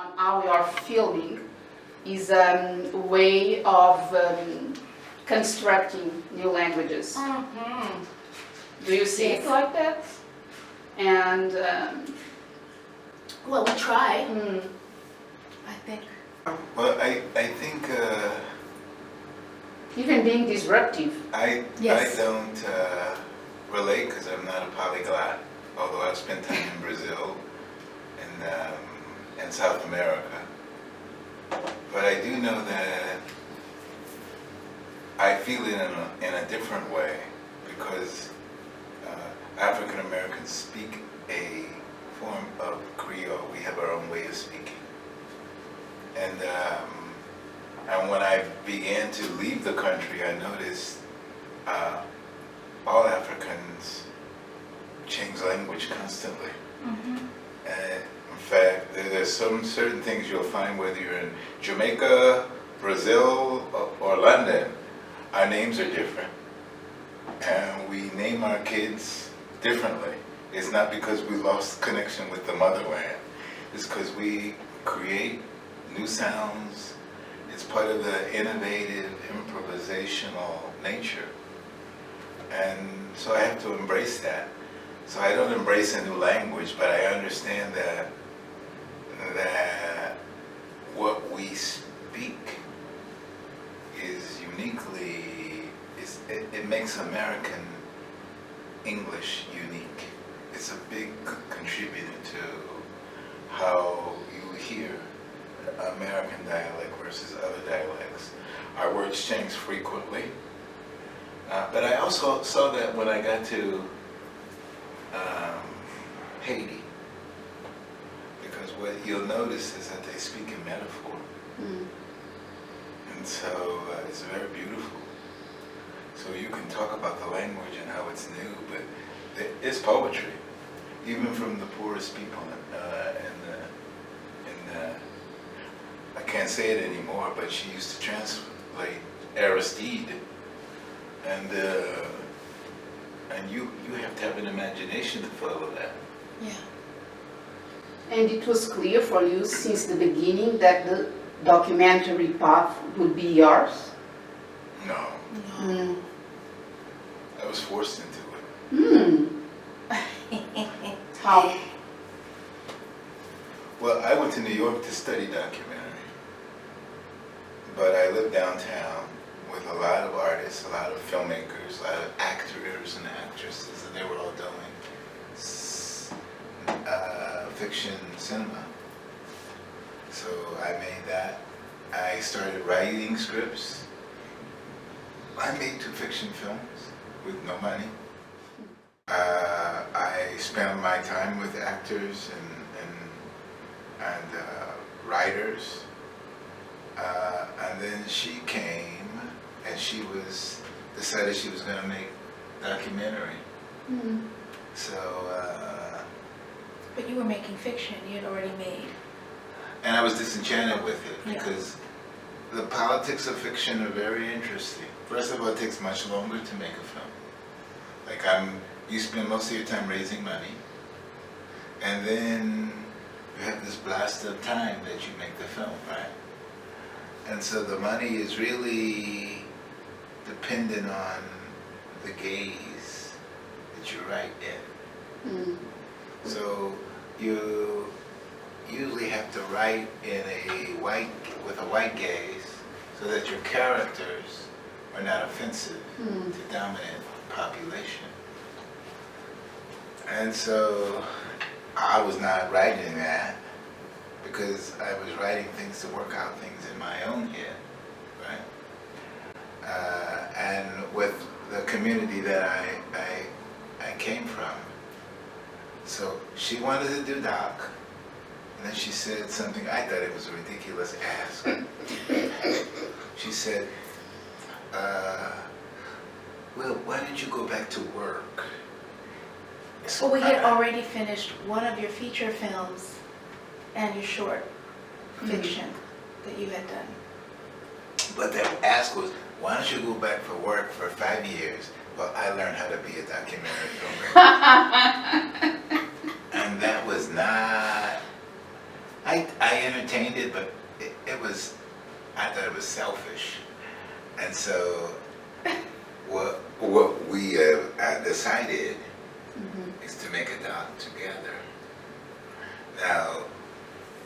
on how we are feeling is a way of constructing new languages. Mm-hmm. Do you see it like that? And Well, we try, mm, I think. Well, I think even being disruptive. Yes. I don't relate because I'm not a polyglot, although I've spent time in Brazil and South America. But I do know that I feel it in a different way because African Americans speak a form of Creole. We have our own way of speaking. And when I began to leave the country, I noticed all Africans change language constantly. Mm-hmm. In fact, there's some certain things you'll find whether you're in Jamaica, Brazil, or London, our names are different. And we name our kids differently. It's not because we lost connection with the motherland. It's because we create new sounds. It's part of the innovative, improvisational nature. And so I have to embrace that. So I don't embrace a new language, but I understand that what we speak is uniquely, it makes American English unique. It's a big contributor to how you hear American dialect versus other dialects. Our words change frequently. But I also saw that when I got to Haiti, because what you'll notice is that they speak in metaphor. Mm. And so it's very beautiful. So you can talk about the language and how it's new, but it's poetry, even from the poorest people. I can't say it anymore, but she used to translate Aristide, and you have to have an imagination to follow that. Yeah. And it was clear for you since the beginning that the documentary path would be yours? No, No. Mm. I was forced into it. Hmm. How? Well, I went to New York to study documentary, but I lived downtown with a lot of artists, a lot of filmmakers, a lot of actors and actresses, and they were all doing fiction cinema. So I made that. I started writing scripts. I made 2 fiction films with no money. I spent my time with actors and writers. And then she came and she decided she was going to make documentary. Mm. So, But you were making fiction you had already made. and I was disenchanted with it Yeah. because the politics of fiction are very interesting. First of all, it takes much longer to make a film. Like you spend most of your time raising money, and then you have this blast of time that you make the film, right? And so the money is really dependent on the gaze that you write in. Mm. So you usually have to write with a white gaze so that your characters are not offensive Mm. to dominant population. And so I was not writing that because I was writing things to work out things in my own head, right? And with the community that I came from. So she wanted to do doc, and then she said something, I thought it was a ridiculous ask. She said, well, why don't you go back to work? Well, we had already finished one of your feature films and your short fiction that you had done. But the ask was, why don't you go back for work for 5 years while I learn how to be a documentary filmmaker? And that was not, I I entertained it, but it was, I thought it was selfish. And so what we decided is to make a doc together. Now,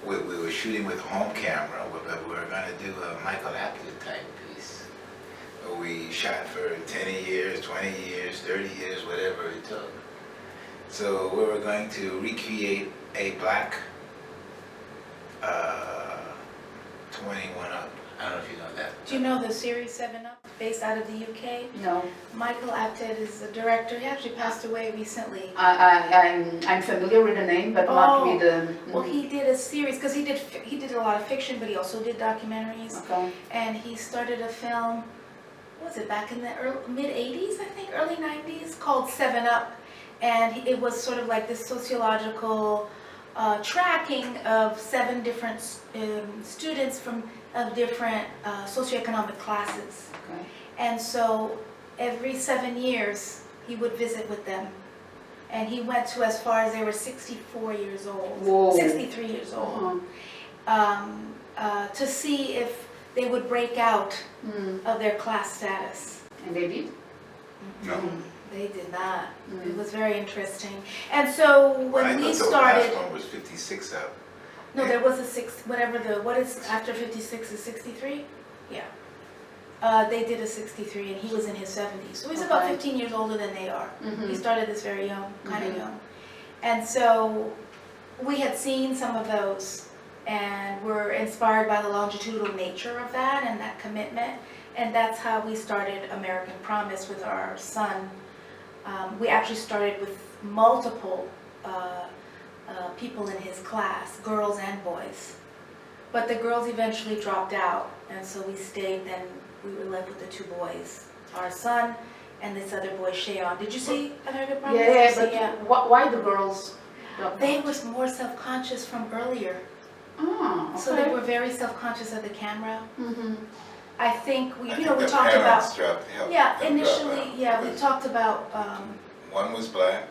we were shooting with a home camera, but we were going to do a Michael Apted type piece. We shot for 10 years, 20 years, 30 years, whatever it took. So we were going to recreate a black 21 up. I don't know if you know that. Do you know the series 7 Up, based out of the UK? No, Michael Apted is the director. He actually passed away recently. I'm familiar with the name, but not with the. Well, he did a series, because he did a lot of fiction, but he also did documentaries. Okay. And he started a film, what was it, back in the mid-80s, I think, early 90s, called 7 Up. And it was sort of like this sociological tracking of 7 different students of different socioeconomic classes. Okay. And so every 7 years, he would visit with them. And he went to as far as they were 64 years old, Whoa. 63 years old, to see if they would break out of their class status. And they did? No. They did not. It was very interesting. And so when we started, the last one was 56 up. no, there was a what is after 56 is 63? Yeah. They did a 63 and he was in his 70s. So he's about Okay. 15 years older than they are. Mhm. He started this very young, kind of young. And so we had seen some of those and were inspired by the longitudinal nature of that and that commitment. And that's how we started American Promise with our son. We actually started with multiple people in his class, girls and boys. But the girls eventually dropped out, and so we stayed, then we were left with the 2 boys, our son and this other boy, Shayon. Did you see American Promise? Yeah, but Yeah. why the girls? They were more self-conscious from earlier. Oh, okay. So they were very self-conscious of the camera. Mhm. I think we I we think the talked parents about, dropped- helped yeah, them drop initially, out. yeah, we Because talked about, one was black,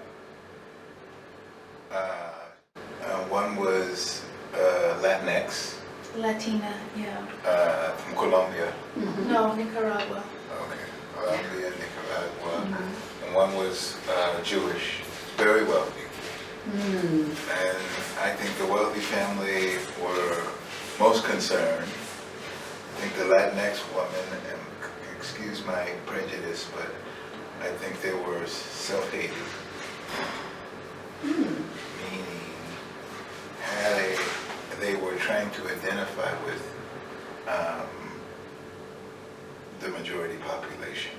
one was Latinx, Latina, yeah. from Colombia. No, Nicaragua. Okay, Colombia, Nicaragua, and one was Jewish, very wealthy. And I think the wealthy family were most concerned. I think the Latinx woman, and excuse my prejudice, but I think they were self-hating. Meaning, they were trying to identify with the majority population.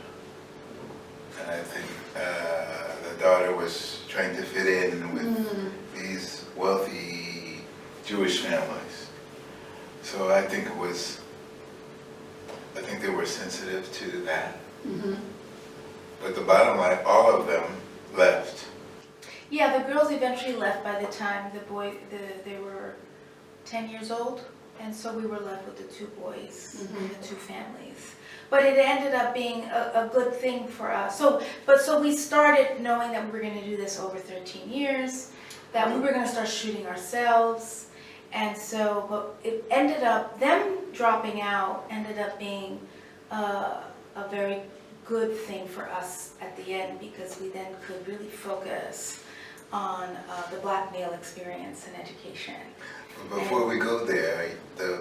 And I think the daughter was trying to fit in with these wealthy Jewish families. So I think they were sensitive to that. But the bottom line, all of them left. Yeah, the girls eventually left by the time they were 10 years old, and so we were left with the 2 boys and the 2 families. But it ended up being a good thing for us. So we started knowing that we were going to do this over 13 years, that we were going to start shooting ourselves, and so, but it ended up, them dropping out ended up being a very good thing for us at the end, because we then could really focus on the black male experience and education. Before we go there,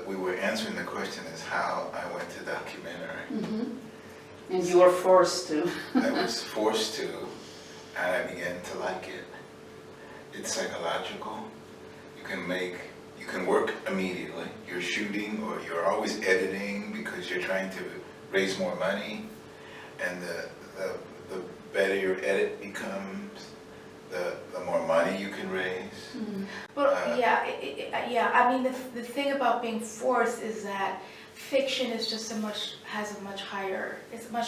we were answering the question is how I went to documentary. And you were forced to. I was forced to, and I began to like it. It's psychological. You can work immediately. You're shooting or you're always editing because you're trying to raise more money. And the better your edit becomes, the more money you can raise. But I mean, the thing about being forced is that fiction is just it's much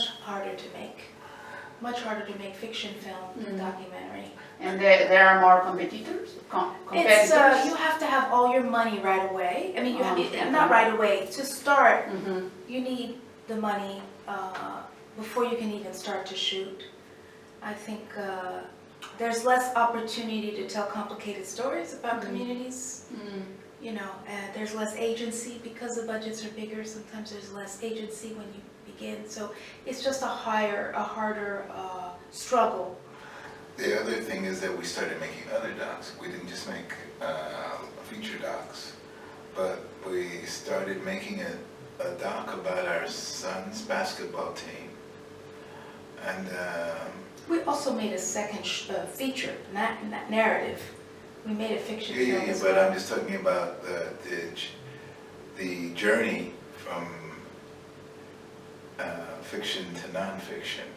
harder to make fiction film than documentary. And there are more competitors? It's, you have to have all your money right away. I mean, not right away. To start, you need the money before you can even start to shoot. I think there's less opportunity to tell complicated stories about communities. you know, there's less agency because the budgets are bigger. Sometimes there's less agency when you begin. So it's just a harder struggle. The other thing is that we started making other docs. We didn't just make feature docs, but we started making a doc about our son's basketball team. And we also made a second feature, not narrative. We made a fiction film as but well. I'm just talking about the journey from fiction to nonfiction.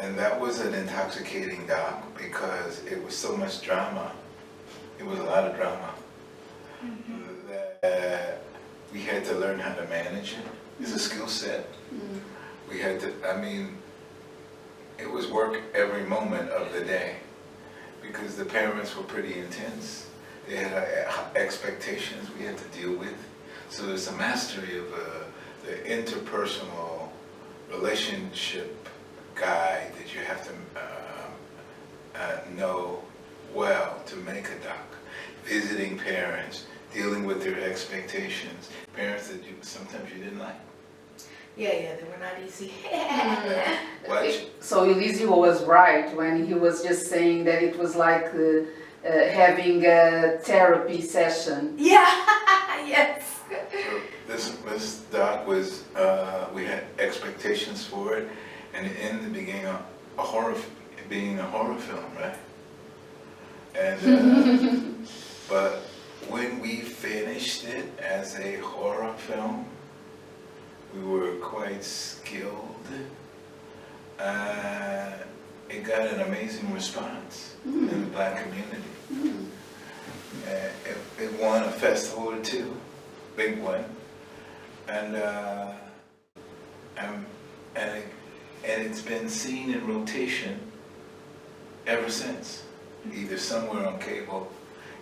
And that was an intoxicating doc because it was so much drama. It was a lot of drama. That we had to learn how to manage it. It's a skill set. We had to, I mean, it was work every moment of the day because the parents were pretty intense. They had expectations we had to deal with. So it's a mastery of the interpersonal relationship guide that you have to know well to make a doc. Visiting parents, dealing with their expectations, parents that sometimes you didn't like. Yeah, they were not easy. So Eliseo was right when he was just saying that it was like having a therapy session. Yeah, yes. So this doc was, we had expectations for it, and it ended up being a horror film, right? And but when we finished it as a horror film, we were quite skilled. It got an amazing response in the Black community. It won a festival or two, big one, and it's been seen in rotation ever since, either somewhere on cable.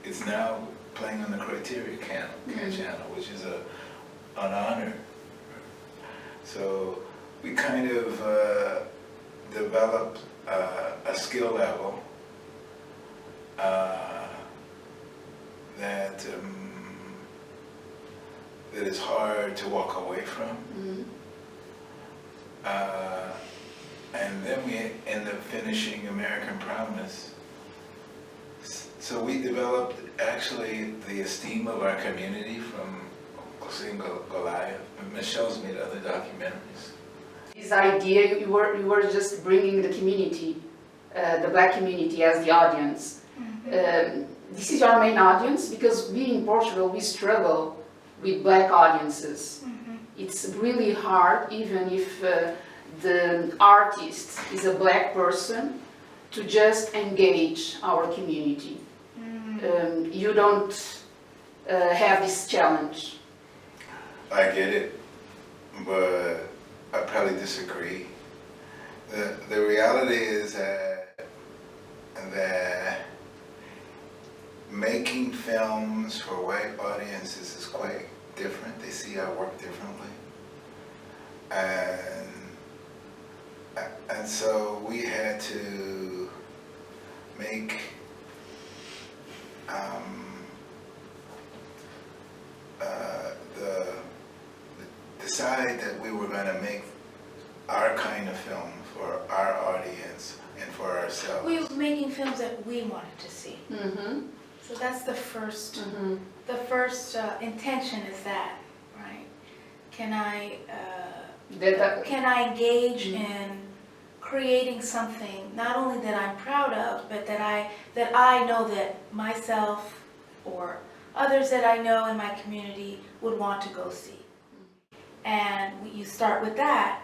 It's now playing on the Criteria channel, which is an honor. So we kind of developed a skill level that is hard to walk away from. And then we end up finishing American Promise. So we developed actually the esteem of our community from seeing Goliath. Michèle's made other documentaries. This idea, you were just bringing the community, the Black community as the audience. This is your main audience because we in Portugal, we struggle with Black audiences. It's really hard, even if the artist is a Black person, to just engage our community. You don't have this challenge. I get it, but I probably disagree. The reality is that making films for white audiences is quite different. They see our work differently. And so we had to make decide that we were going to make our kind of film for our audience and for ourselves. We were making films that we wanted to see. So that's the first. The first intention is that, right? Can I engage in creating something not only that I'm proud of, but that I know that myself or others that I know in my community would want to go see. And you start with that,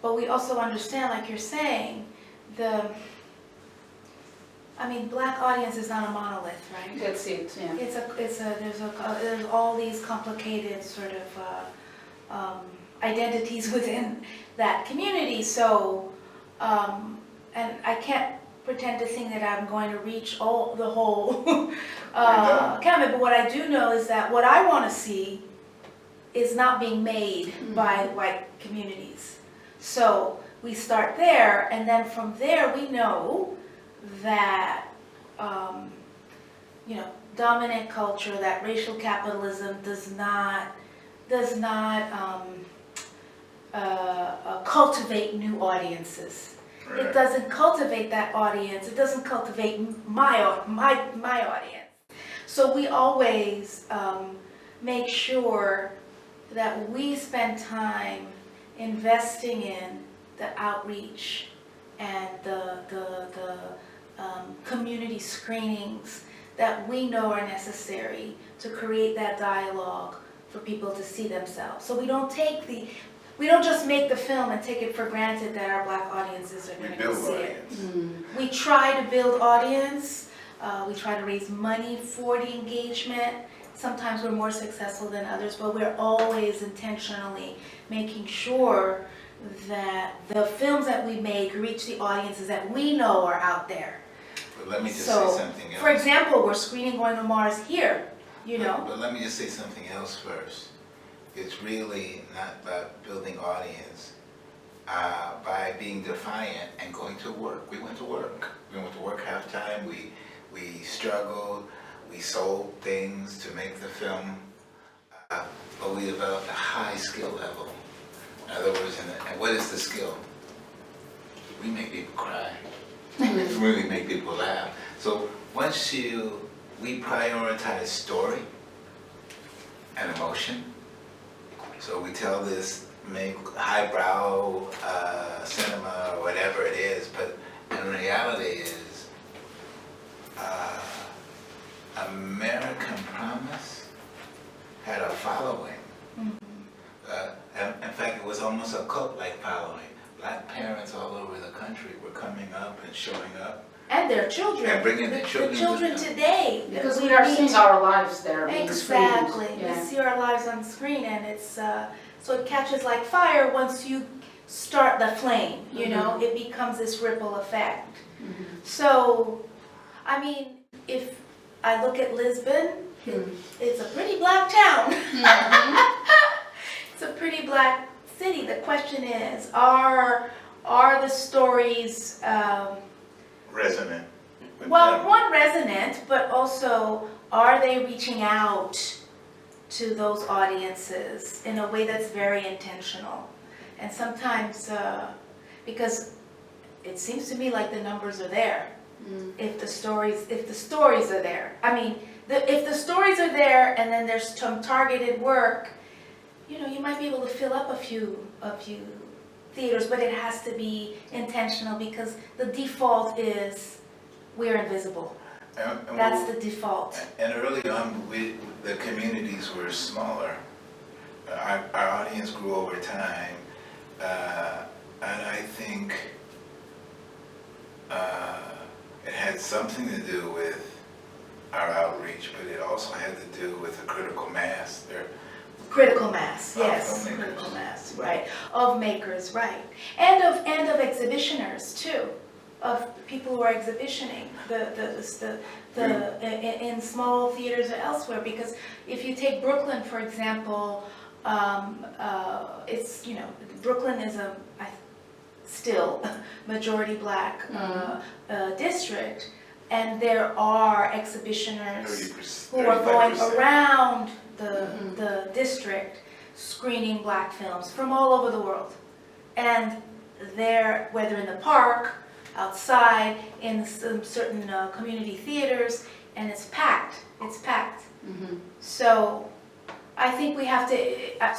but we also understand, like you're saying, Black audience is not a monolith, right? That's it, yeah. There's all these complicated sort of identities within that community. So, and I can't pretend to think that I'm going to reach the whole gamut. But what I do know is that what I want to see is not being made by white communities. So we start there, and then from there we know that dominant culture, that racial capitalism does not cultivate new audiences. Right. It doesn't cultivate that audience. It doesn't cultivate my audience. So we always make sure that we spend time investing in the outreach and the community screenings that we know are necessary to create that dialogue for people to see themselves. So we don't just make the film and take it for granted that our Black audiences are going to go see it. We try to build audience. We try to raise money for the engagement. Sometimes we're more successful than others, but we're always intentionally making sure that the films that we make reach the audiences that we know are out there. But let me just say something else. For example, we're screening Going to Mars here, you know. But let me just say something else first. It's really not about building audience by being defiant and going to work. We went to work. We went to work half-time. We struggled. We sold things to make the film. But we developed a high skill level. In other words, and what is the skill? We make people cry. We really make people laugh. So once we prioritize story and emotion. So we tell this, make highbrow cinema or whatever it is, but in reality is American Promise had a following. In fact, it was almost a cult-like following. Black parents all over the country were coming up and showing up. And their children. And bringing their children. The children today. Because we are seeing our lives there being Exactly. screened. Yeah. We see our lives on screen, and it's so it catches like fire once you start the flame. You know, it becomes this ripple effect. So, I mean, if I look at Lisbon, it's a pretty Black town. It's a pretty Black city. The question is, are the stories resonant? Well, one, resonant, but also, are they reaching out to those audiences in a way that's very intentional? And sometimes, because it seems to me like the numbers are there. If the stories are there. I mean, if the stories are there and then there's some targeted work, you know, you might be able to fill up a few theaters, but it has to be intentional because the default is we're invisible. That's the default. And early on, the communities were smaller. Our audience grew over time, and I think it had something to do with our outreach, but it also had to do with the critical mass. Critical mass, yes, filmmakers. critical mass, right, of makers, right, and of exhibitioners too, of people who are exhibitioning in small theaters or elsewhere. Because if you take Brooklyn, for example, it's, you know, Brooklyn is still majority Black district, and there are exhibitioners who are going around the district screening Black films from all over the world. And they're, whether in the park, outside, in some certain community theaters, and it's packed. So I think we have to,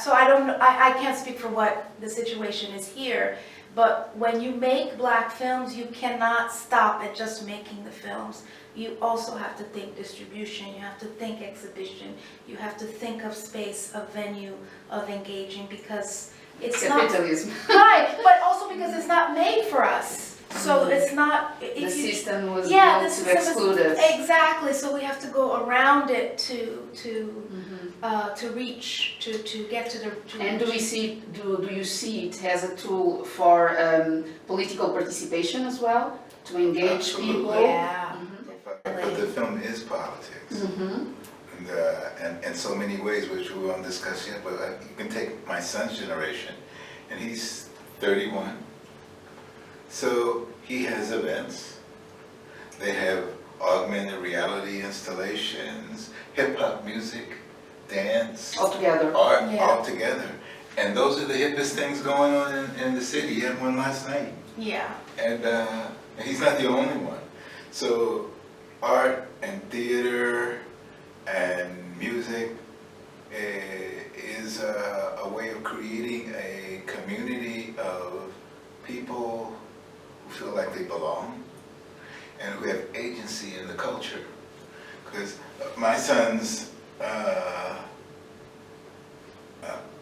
so I can't speak for what the situation is here, but when you make Black films, you cannot stop at just making the films. You also have to think distribution, you have to think exhibition, you have to think of space, of venue, of engaging, because it's capitalism. Not, right, but also because it's not made for us. So it's not, the system was yeah, built the to exclude us. Exactly, so we have to go around it to reach, to get to the... And do you see it as a tool for political participation as well? To engage Absolutely. people? Yeah. But the film is politics. And in so many ways, which we won't discuss yet, but you can take my son's generation, and he's 31. So he has events. They have augmented reality installations, hip-hop music, dance, All together. art, Yeah. all together. And those are the hippest things going on in the city. He had one last night. Yeah. And he's not the only one. So art and theater and music is a way of creating a community of people who feel like they belong and who have agency in the culture. Because my son's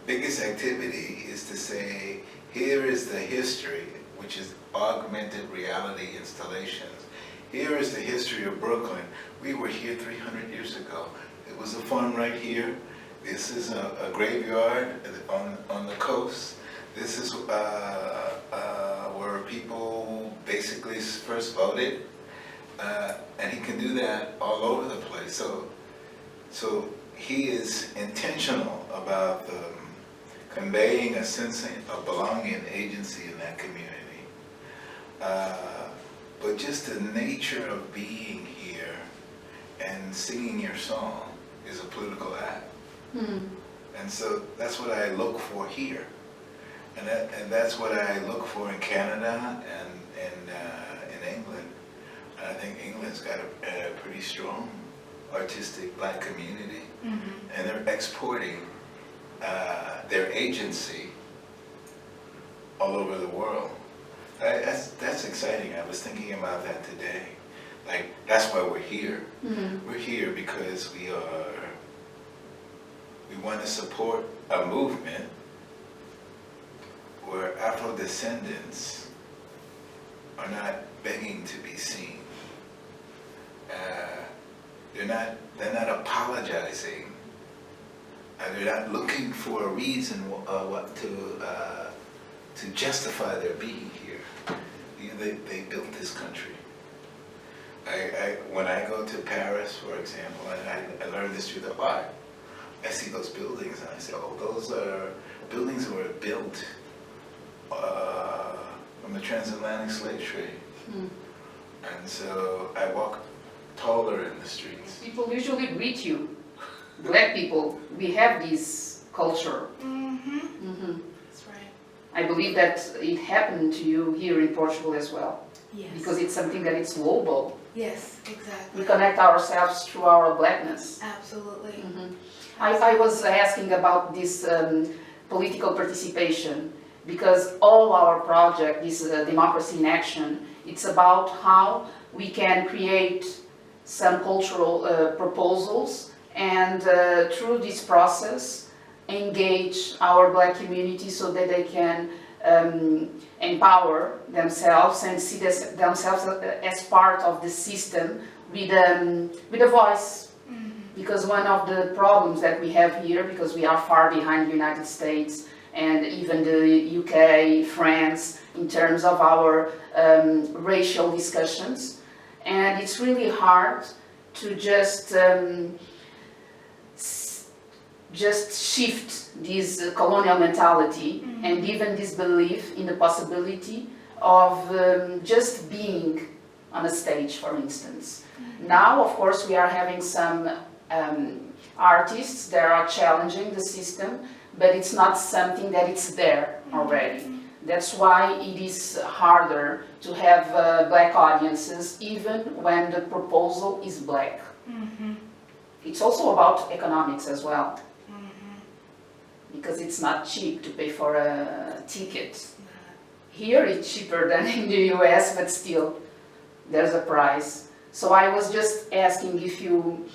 biggest activity is to say, here is the history, which is augmented reality installations. Here is the history of Brooklyn. We were here 300 years ago. It was a farm right here. This is a graveyard on the coast. This is where people basically first voted. And he can do that all over the place. So he is intentional about conveying a sense of belonging and agency in that community. But just the nature of being here and singing your song is a political act. And so that's what I look for here. And that's what I look for in Canada and in England. And I think England's got a pretty strong artistic black community. And they're exporting their agency all over the world. That's exciting. I was thinking about that today. Like, that's why we're here. We're here because we want to support a movement where Afro-descendants are not begging to be seen. They're not apologizing. They're not looking for a reason to justify their being here. They built this country. When I go to Paris, for example, and I learned this through the art, I see those buildings and I say, oh, those are buildings that were built from the transatlantic slave trade. And so I walk taller in the streets. People usually greet you. Black people, we have this culture. That's right. I believe that it happened to you here in Portugal as well. Yes. Because it's something that it's global. Yes, exactly. We connect ourselves through our blackness. Absolutely. I was asking about this political participation because all our project, this Democracy in Action, it's about how we can create some cultural proposals and through this process engage our black community so that they can empower themselves and see themselves as part of the system with a voice. Because one of the problems that we have here, because we are far behind the United States and even the UK, France, in terms of our racial discussions, and it's really hard to just shift this colonial mentality and even this belief in the possibility of just being on a stage, for instance. Now, of course, we are having some artists that are challenging the system, but it's not something that it's there already. That's why it is harder to have black audiences even when the proposal is black. It's also about economics as well. Because it's not cheap to pay for a ticket. Here it's cheaper than in the US, but still there's a price. So I was just asking if you,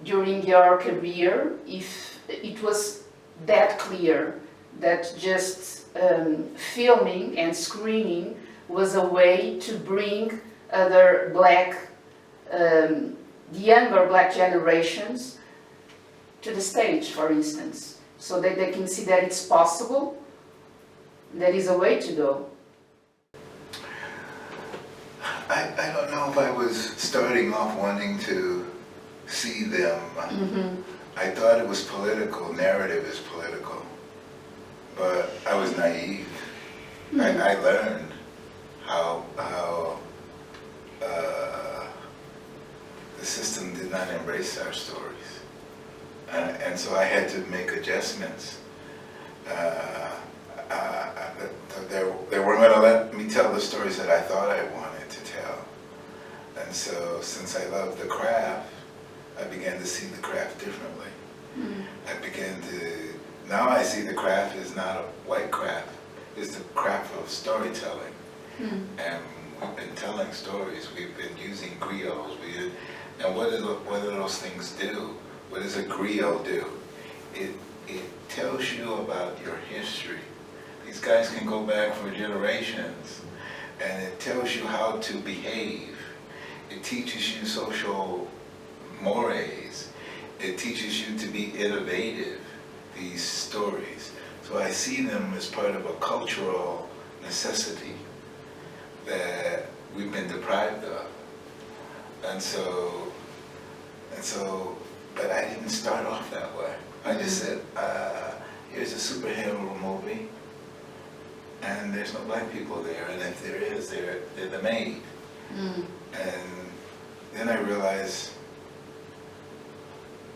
during your career, if it was that clear that just filming and screening was a way to bring other black, the younger black generations to the stage, for instance, so that they can see that it's possible, there is a way to go. I don't know if I was starting off wanting to see them. I thought it was political, narrative is political, but I was naive. I learned how the system did not embrace our stories. And so I had to make adjustments. They weren't going to let me tell the stories that I thought I wanted to tell. And so since I love the craft, I began to see the craft differently. Now I see the craft as not a white craft, it's the craft of storytelling. And we've been telling stories, we've been using griots, and what do those things do? What does a griot do? It tells you about your history. These guys can go back for generations, and it tells you how to behave. It teaches you social mores. It teaches you to be innovative, these stories. So I see them as part of a cultural necessity that we've been deprived of. And so, but I didn't start off that way. I just said, here's a superhero movie, and there's no black people there, and if there is, they're the maid. And then I realized,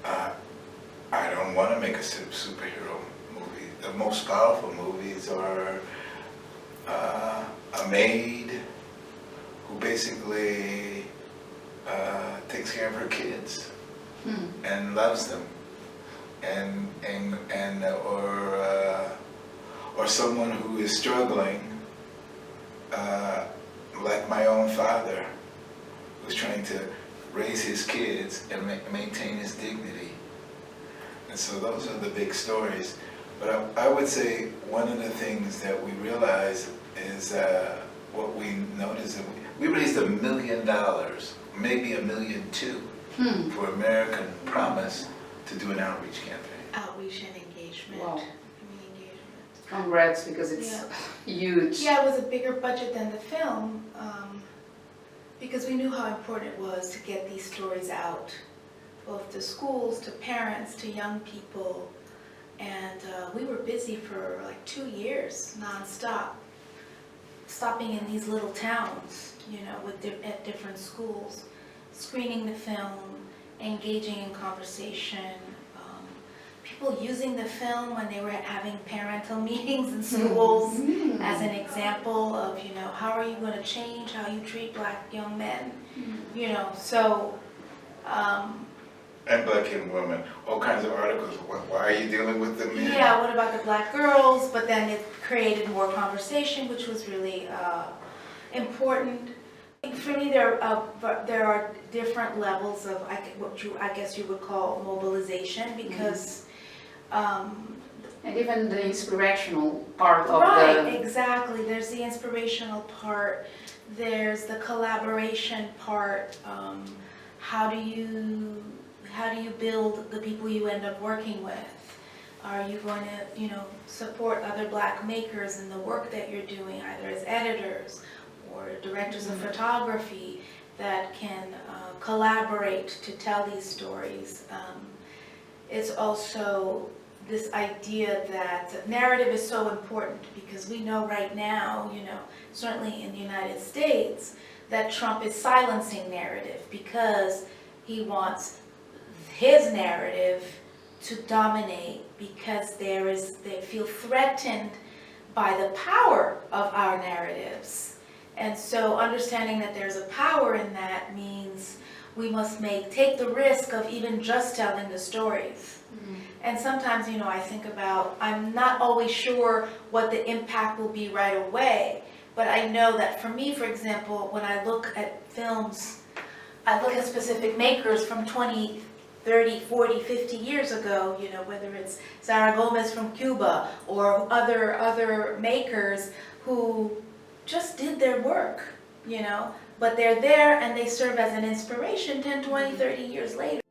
I don't want to make a superhero movie. The most powerful movies are a maid who basically takes care of her kids and loves them, or someone who is struggling, like my own father, who's trying to raise his kids and maintain his dignity. And so those are the big stories. But I would say one of the things that we realize is what we noticed, that we raised $1 million, maybe $1.2 million, for American Promise to do an outreach campaign. Outreach and engagement. Wow. Engagement. Congrats, because it's huge. Yeah, it was a bigger budget than the film, because we knew how important it was to get these stories out, both to schools, to parents, to young people. And we were busy for like 2 years, nonstop, stopping in these little towns, you know, at different schools, screening the film, engaging in conversation, people using the film when they were having parental meetings in schools as an example of, you know, how are you going to change how you treat black young men, you know, so. And black young women, all kinds of articles. Why are you dealing with the men? Yeah, what about the black girls? But then it created more conversation, which was really important. For me, there are different levels of I guess you would call mobilization, because and even the inspirational part of right, exactly. There's the inspirational part. There's the collaboration part. How do you build the people you end up working with? Are you going to, you know, support other black makers in the work that you're doing, either as editors or directors of photography that can collaborate to tell these stories? It's also this idea that narrative is so important, because we know right now, you know, certainly in the United States, that Trump is silencing narrative because he wants his narrative to dominate, because they feel threatened by the power of our narratives. And so understanding that there's a power in that means we must take the risk of even just telling the stories. And sometimes, you know, I think about, I'm not always sure what the impact will be right away, but I know that for me, for example, when I look at films, I look at specific makers from 20, 30, 40, 50 years ago, you know, whether it's Sarah Gomez from Cuba or other makers who just did their work, you know, but they're there and they serve as an inspiration 10, 20, 30 years later.